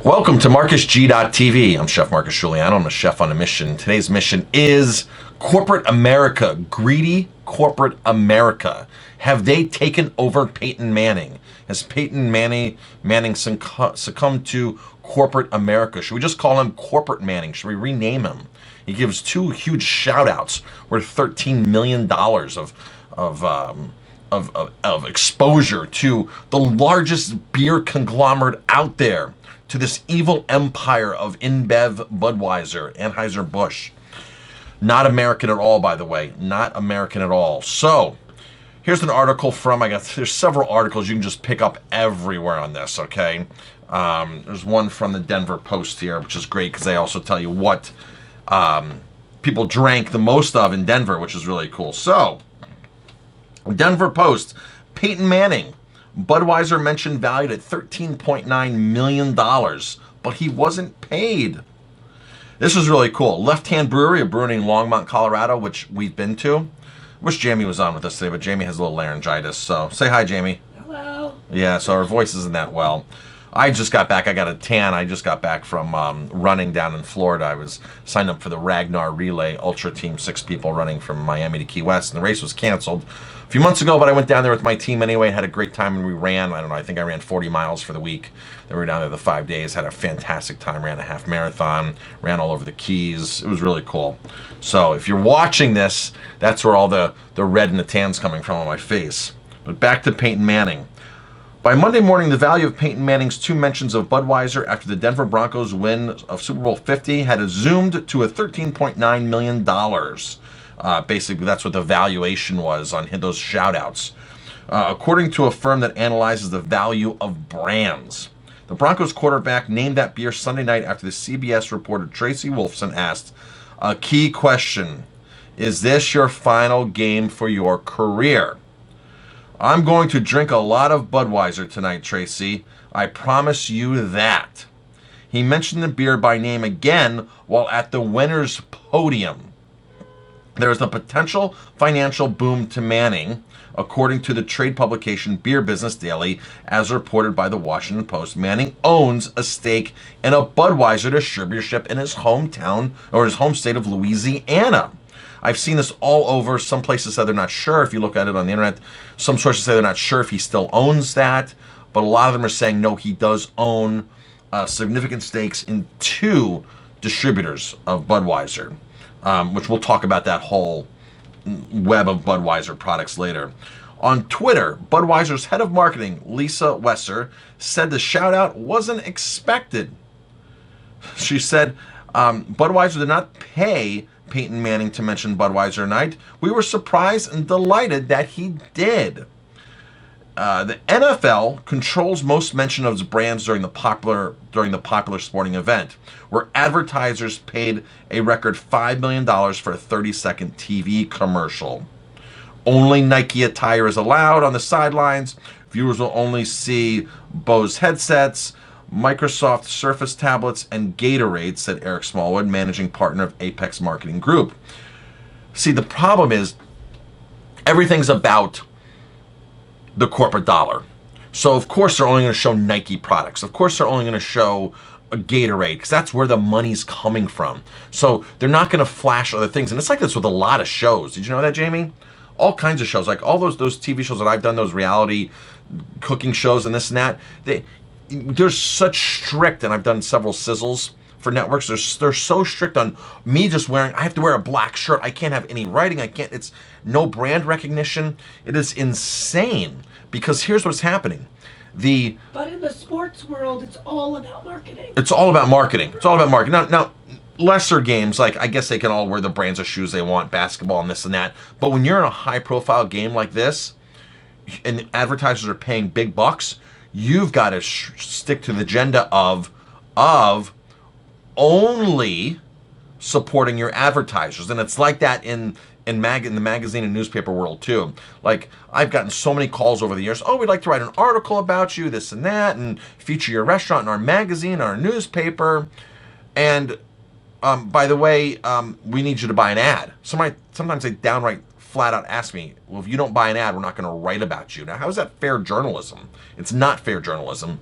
Welcome to MarcusG.tv. I'm Chef Marcus Guiliano. I'm a chef on a mission. Today's mission is corporate America, greedy corporate America. Have they taken over Peyton Manning? Has Peyton Manning succumbed to corporate America? Should we just call him Corporate Manning? Should we rename him? He gives two huge shout-outs worth $13 million of exposure to the largest beer conglomerate out there, to this evil empire of InBev, Budweiser, Anheuser-Busch. Not American at all, by the way. Not American at all. So, here's an article from, there's several articles you can just pick up everywhere on this, okay? There's one from the Denver Post here, which is great because they also tell you what people drank the most of in Denver, which is really cool. So, Denver Post, Peyton Manning. Budweiser mentioned valued at $13.9 million, but he wasn't paid. This is really cool. Left Hand Brewery, a brewery in Longmont, Colorado, which we've been to. Wish Jamie was on with us today, but Jamie has a little laryngitis, so say hi, Jamie. Hello. Yeah, so our voice isn't that well. I just got back. I got a tan. I just got back from running down in Florida. I was signed up for the Ragnar Relay Ultra Team, 6 people running from Miami to Key West, and the race was canceled a few months ago, but I went down there with my team anyway and had a great time, and we ran, I think I ran 40 miles for the week. Then we were down there the 5 days, had a fantastic time, ran a half marathon, ran all over the Keys. It was really cool. So if you're watching this, that's where all the red and the tan's coming from on my face. But back to Peyton Manning. By Monday morning, the value of Peyton Manning's 2 mentions of Budweiser after the Denver Broncos win of Super Bowl 50 had zoomed to a $13.9 million. Basically, that's what the valuation was on those shout-outs. According to a firm that analyzes the value of brands. The Broncos quarterback named that beer Sunday night after the CBS reporter Tracy Wolfson asked a key question: is this your final game for your career? I'm going to drink a lot of Budweiser tonight, Tracy. I promise you that. He mentioned the beer by name again while at the winner's podium. There is a potential financial boom to Manning, according to the trade publication Beer Business Daily, as reported by the Washington Post. Manning owns a stake in a Budweiser distributorship in his hometown, or his home state of Louisiana. I've seen this all over. Some places say they're not sure. If you look at it on the internet, some sources say they're not sure if he still owns that. But a lot of them are saying, no, he does own significant stakes in 2 distributors of Budweiser, which we'll talk about that whole web of Budweiser products later. On Twitter, Budweiser's head of marketing, Lisa Wesser, said the shout-out wasn't expected. She said, Budweiser did not pay Peyton Manning to mention Budweiser tonight. We were surprised and delighted that he did. The NFL controls most mention of its brands during the popular sporting event, where advertisers paid a record $5 million for a 30-second TV commercial. Only Nike attire is allowed on the sidelines. Viewers will only see Bose headsets, Microsoft Surface tablets, and Gatorade, said Eric Smallwood, managing partner of Apex Marketing Group. See, the problem is everything's about the corporate dollar. So, of course, they're only going to show Nike products. Of course, they're only going to show a Gatorade because that's where the money's coming from. So they're not going to flash other things. And it's like this with a lot of shows. Did you know that, Jamie? All kinds of shows, like all those TV shows that I've done, those reality cooking shows and this and that, they're such strict, and I've done several sizzles for networks. They're so strict on me just wearing, I have to wear a black shirt. I can't have any writing. it's no brand recognition. It is insane because here's what's happening. But in the sports world, it's all about marketing. It's all about marketing. Now, lesser games, like I guess they can all wear the brands of shoes they want, basketball and this and that. But when you're in a high profile game like this and advertisers are paying big bucks, you've got to stick to the agenda of only supporting your advertisers. And it's like that in the magazine and newspaper world too. Like, I've gotten so many calls over the years, we'd like to write an article about you, this and that, and feature your restaurant in our magazine, our newspaper. And by the way, we need you to buy an ad. Sometimes they downright flat out ask me, well, if you don't buy an ad, we're not going to write about you. Now, how is that fair journalism? It's not fair journalism.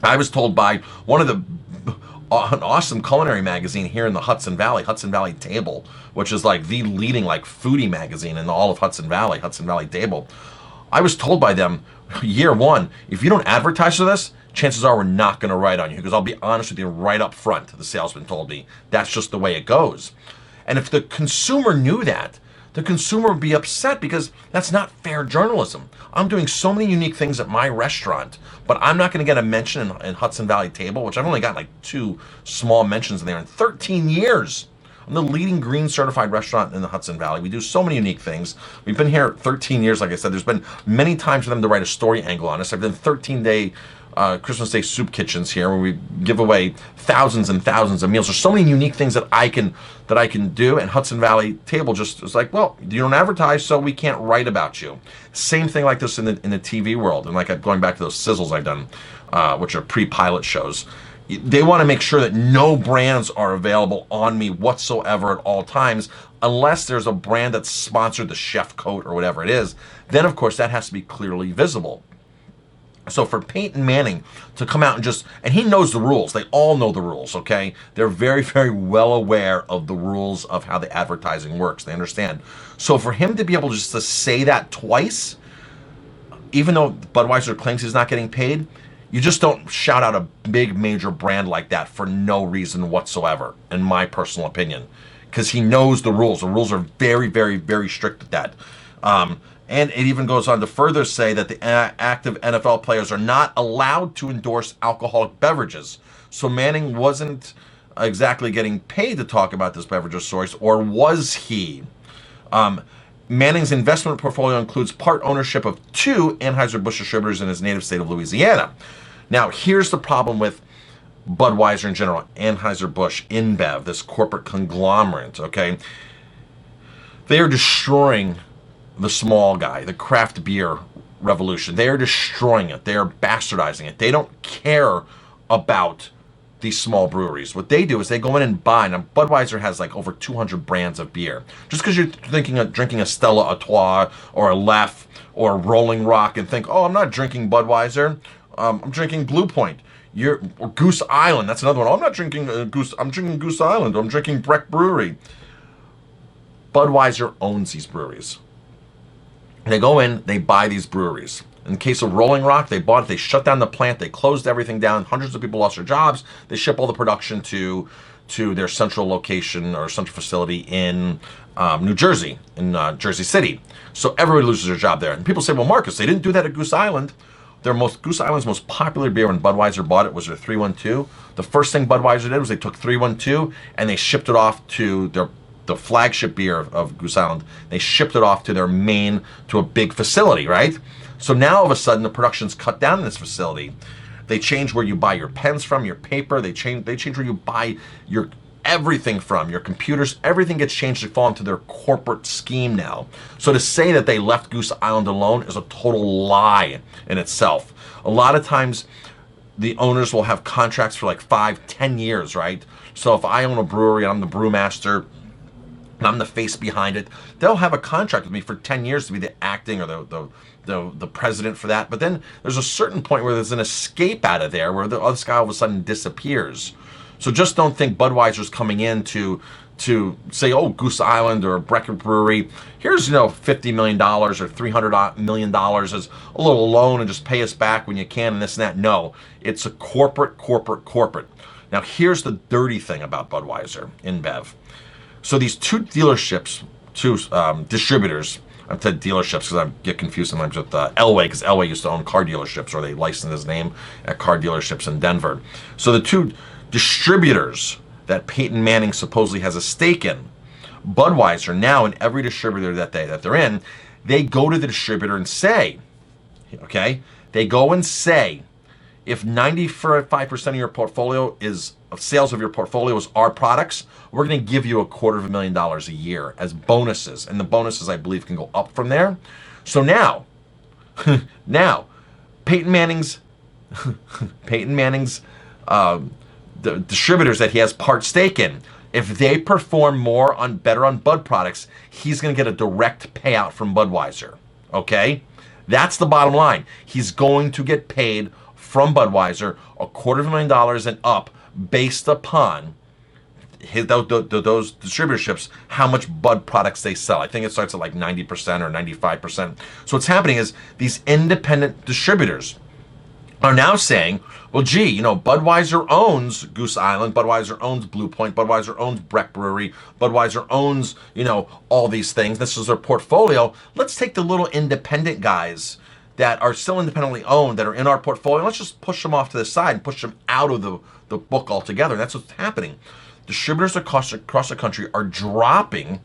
I was told by one of the an awesome culinary magazine here in the Hudson Valley Table, which is like the leading like foodie magazine in all of Hudson Valley Table. I was told by them, year one, if you don't advertise for this, chances are we're not going to write on you. Because I'll be honest with you, right up front, the salesman told me, that's just the way it goes. And if the consumer knew that, the consumer would be upset because that's not fair journalism. I'm doing so many unique things at my restaurant, but I'm not going to get a mention in Hudson Valley Table, which I've only got like 2 small mentions in there in 13 years. I'm the leading green certified restaurant in the Hudson Valley. We do so many unique things. We've been here 13 years, like I said. There's been many times for them to write a story angle on us. I've done 13-day Christmas Day soup kitchens here where we give away thousands and thousands of meals. There's so many unique things that I can do, and Hudson Valley Table just is like, well, you don't advertise, so we can't write about you. Same thing like this in the TV world, and like going back to those sizzles I've done, which are pre-pilot shows. They want to make sure that no brands are available on me whatsoever at all times, unless there's a brand that's sponsored the chef coat or whatever it is. Then, of course, that has to be clearly visible. So for Peyton Manning to come out and he knows the rules. They all know the rules, okay? They're very, very well aware of the rules of how the advertising works. They understand. So for him to be able just to say that twice, even though Budweiser claims he's not getting paid, you just don't shout out a big major brand like that for no reason whatsoever, in my personal opinion, because he knows the rules. The rules are very, very, very strict with that. And it even goes on to further say that the active NFL players are not allowed to endorse alcoholic beverages. So Manning wasn't exactly getting paid to talk about this beverage of choice, or was he? Manning's investment portfolio includes part ownership of 2 Anheuser-Busch distributors in his native state of Louisiana. Now, here's the problem with Budweiser in general, Anheuser-Busch, InBev, this corporate conglomerate, okay? They are destroying the small guy, the craft beer revolution. They are destroying it. They are bastardizing it. They don't care about these small breweries. What they do is they go in and buy. Now, Budweiser has like over 200 brands of beer. Just because you're thinking of drinking a Stella Artois or a Leffe or a Rolling Rock and think, oh, I'm not drinking Budweiser. I'm drinking Blue Point. Or Goose Island. That's another one. Oh, I'm not drinking Goose. I'm drinking Goose Island. I'm drinking Breck Brewery. Budweiser owns these breweries. They go in, they buy these breweries. In the case of Rolling Rock, they bought it, they shut down the plant, they closed everything down, hundreds of people lost their jobs, they ship all the production to their central location or central facility in New Jersey, in Jersey City. So everybody loses their job there. And people say, well, Marcus, they didn't do that at Goose Island. Goose Island's most popular beer when Budweiser bought it was their 312. The first thing Budweiser did was they took 312 and they shipped it off to the flagship beer of Goose Island. They shipped it off to to a big facility, right? So now all of a sudden the production's cut down in this facility. They change where you buy your pens from, your paper. They change where you buy your everything from, your computers. Everything gets changed to fall into their corporate scheme now. So to say that they left Goose Island alone is a total lie in itself. A lot of times the owners will have contracts for like 5-10 years, right? So if I own a brewery and I'm the brewmaster, I'm the face behind it, they'll have a contract with me for 10 years to be the acting or the president for that. But then there's a certain point where there's an escape out of there where this guy all of a sudden disappears. So just don't think Budweiser's coming in to say, oh, Goose Island or Brecker Brewery, here's $50 million or $300 million as a little loan and just pay us back when you can and this and that. No, it's a corporate. Now here's the dirty thing about Budweiser, InBev. So these 2 dealerships, 2 distributors, I've said dealerships because I get confused sometimes with Elway, because Elway used to own car dealerships, or they licensed his name at car dealerships in Denver. So the 2 distributors that Peyton Manning supposedly has a stake in, Budweiser now, in every distributor that they're in, they go to the distributor and say, okay, they go and say, if 95% of your portfolio sales of your portfolio is our products, we're going to give you $250,000 a year as bonuses. And the bonuses, I believe, can go up from there. So now, Peyton Manning's the distributors that he has part stake in, if they perform better on Bud products, he's going to get a direct payout from Budweiser. Okay? That's the bottom line. He's going to get paid from Budweiser, $250,000 and up, based upon those distributorships, how much Bud products they sell. I think it starts at like 90% or 95%. So what's happening is these independent distributors are now saying, well, gee, Budweiser owns Goose Island, Budweiser owns Blue Point, Budweiser owns Breck Brewery, Budweiser owns, all these things. This is their portfolio. Let's take the little independent guys that are still independently owned, that are in our portfolio. Let's just push them off to the side and push them out of the book altogether. And that's what's happening. Distributors across the country are dropping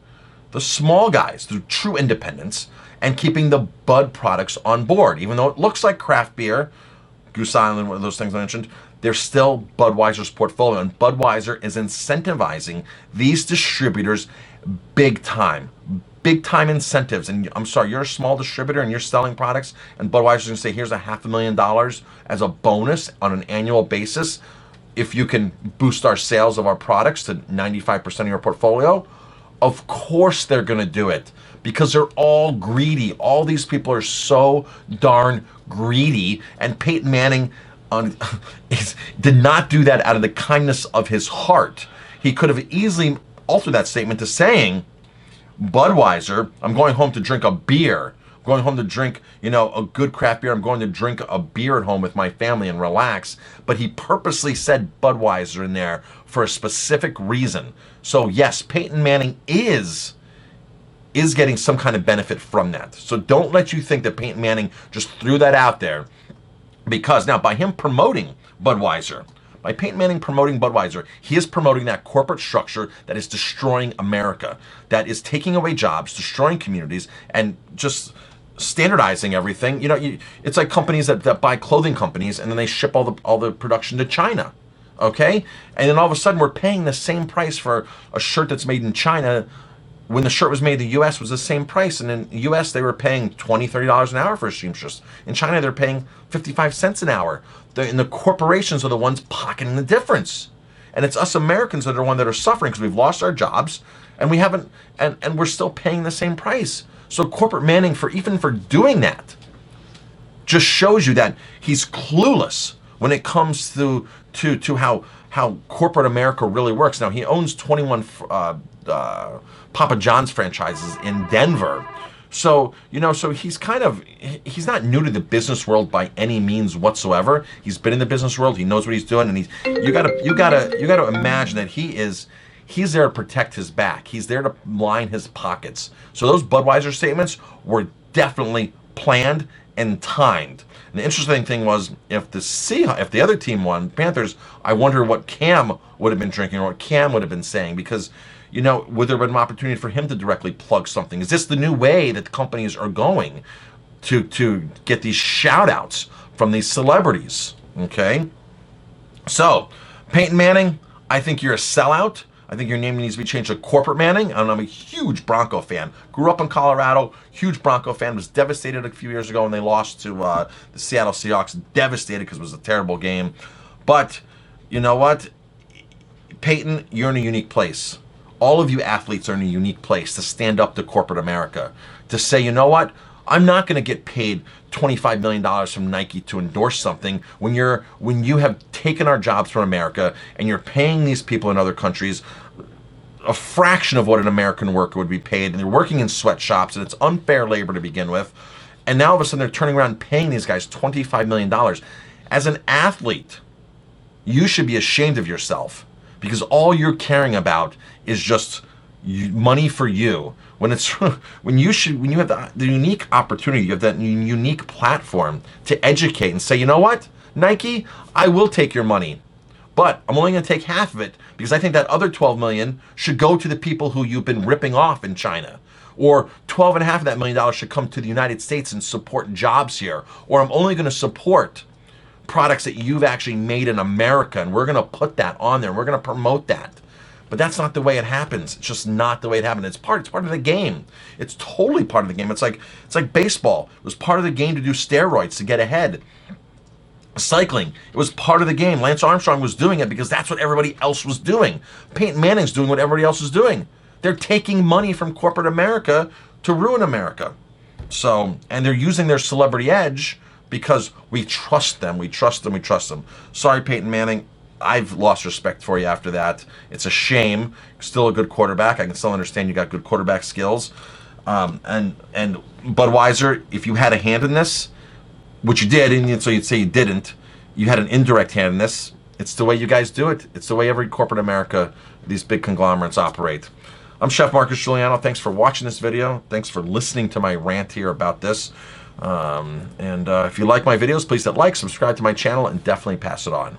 the small guys, the true independents, and keeping the Bud products on board. Even though it looks like craft beer, Goose Island, one of those things I mentioned, they're still Budweiser's portfolio. And Budweiser is incentivizing these distributors big time incentives. And I'm sorry, you're a small distributor and you're selling products, and Budweiser's going to say, here's $500,000 as a bonus on an annual basis if you can boost our sales of our products to 95% of your portfolio. Of course they're going to do it, because they're all greedy. All these people are so darn greedy, and Peyton Manning did not do that out of the kindness of his heart. He could have easily altered that statement to saying, Budweiser, I'm going home to drink a beer. I'm going home to drink, a good craft beer. I'm going to drink a beer at home with my family and relax. But he purposely said Budweiser in there for a specific reason. So yes, Peyton Manning is getting some kind of benefit from that. So don't let you think that Peyton Manning just threw that out there, because now by him promoting Budweiser, by Peyton Manning promoting Budweiser, he is promoting that corporate structure that is destroying America, that is taking away jobs, destroying communities, and just standardizing everything. It's like companies that buy clothing companies and then they ship all the production to China. Okay? And then all of a sudden we're paying the same price for a shirt that's made in China when the shirt was made in the U.S. was the same price. And in the U.S. they were paying $20, $30 an hour for a seamstress. In China they're paying 55 cents an hour. And the corporations are the ones pocketing the difference. And it's us Americans that are the ones that are suffering, because we've lost our jobs and we haven't, and we're still paying the same price. So corporate Manning, for doing that, just shows you that he's clueless when it comes to how corporate America really works. Now, he owns 21 Papa John's franchises in Denver. So, so he's not new to the business world by any means whatsoever. He's been in the business world. He knows what he's doing, and you gotta imagine that he's there to protect his back. He's there to line his pockets. So those Budweiser statements were definitely planned and timed. And the interesting thing was, if the other team won, Panthers, I wonder what Cam would have been drinking or what Cam would have been saying, because would there have been an opportunity for him to directly plug something? Is this the new way that companies are going to get these shout outs from these celebrities? Okay. So, Peyton Manning, I think you're a sellout. I think your name needs to be changed to Corporate Manning. And I'm a huge Bronco fan. Grew up in Colorado, huge Bronco fan. Was devastated a few years ago when they lost to the Seattle Seahawks. Devastated because it was a terrible game. But you know what? Peyton, you're in a unique place. All of you athletes are in a unique place to stand up to corporate America, to say, you know what? I'm not going to get paid $25 million from Nike to endorse something when you have taken our jobs from America and you're paying these people in other countries a fraction of what an American worker would be paid, and they're working in sweatshops, and it's unfair labor to begin with. And now all of a sudden they're turning around and paying these guys $25 million. As an athlete, you should be ashamed of yourself, because all you're caring about is just money for you. When you have the unique opportunity, you have that unique platform to educate and say, you know what, Nike, I will take your money, but I'm only going to take half of it, because I think that other $12 million should go to the people who you've been ripping off in China. Or $12.5 of that $1 million should come to the United States and support jobs here. Or I'm only going to support products that you've actually made in America, and we're going to put that on there, and we're going to promote that. But that's not the way it happens. It's just not the way it happened. It's part of the game. It's totally part of the game. It's like baseball. It was part of the game to do steroids to get ahead. Cycling, it was part of the game. Lance Armstrong was doing it because that's what everybody else was doing. Peyton Manning's doing what everybody else is doing. They're taking money from corporate America to ruin America. So, and they're using their celebrity edge because we trust them. We trust them. We trust them. Sorry, Peyton Manning. I've lost respect for you after that. It's a shame. Still a good quarterback. I can still understand you got good quarterback skills. And Budweiser, if you had a hand in this, which you did, and so you'd say you didn't, you had an indirect hand in this. It's the way you guys do it. It's the way every corporate America, these big conglomerates operate. I'm Chef Marcus Guiliano. Thanks for watching this video. Thanks for listening to my rant here about this. If you like my videos, please hit like, subscribe to my channel, and definitely pass it on.